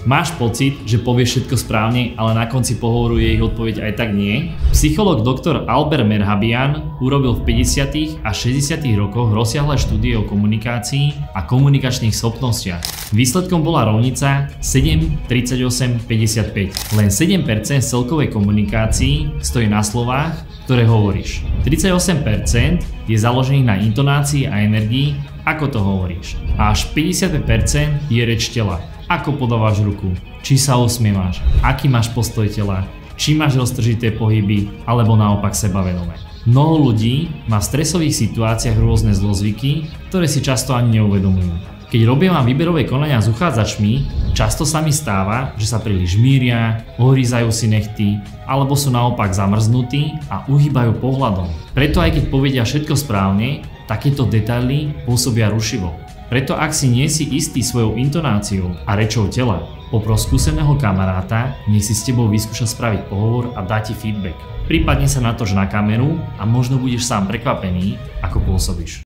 Máš pocit, že povieš všetko správne, ale na konci pohovoru je ich odpoveď aj tak nie? Psychológ Dr. Albert Merhabian urobil v 50. a 60. rokoch rozsiahle štúdie o komunikácii a komunikačných schopnostiach. Výsledkom bola rovnica 7, 38, 55. Len 7% z celkovej komunikácii stojí na slovách, ktoré hovoríš. 38% je založených na intonácii a energii, ako to hovoríš. A až 55% je reč tela. Ako podávaš ruku, či sa usmievaš, aký máš postoj tela, či máš roztržité pohyby, alebo naopak sebavedomé. Mnoho ľudí má v stresových situáciách rôzne zlozvyky, ktoré si často ani neuvedomujú. Keď robím výberové konania s uchádzačmi, často sa mi stáva, že sa príliš žmíria, ohrízajú si nechty, alebo sú naopak zamrznutí a uhýbajú pohľadom. Preto aj keď povedia všetko správne, takéto detaily pôsobia rušivo. Preto ak si nie si istý svojou intonáciou a rečou tela, popros skúseného kamaráta, nech si s tebou vyskúša spraviť pohovor a dá ti feedback. Prípadne sa natoč na kameru a možno budeš sám prekvapený, ako pôsobíš.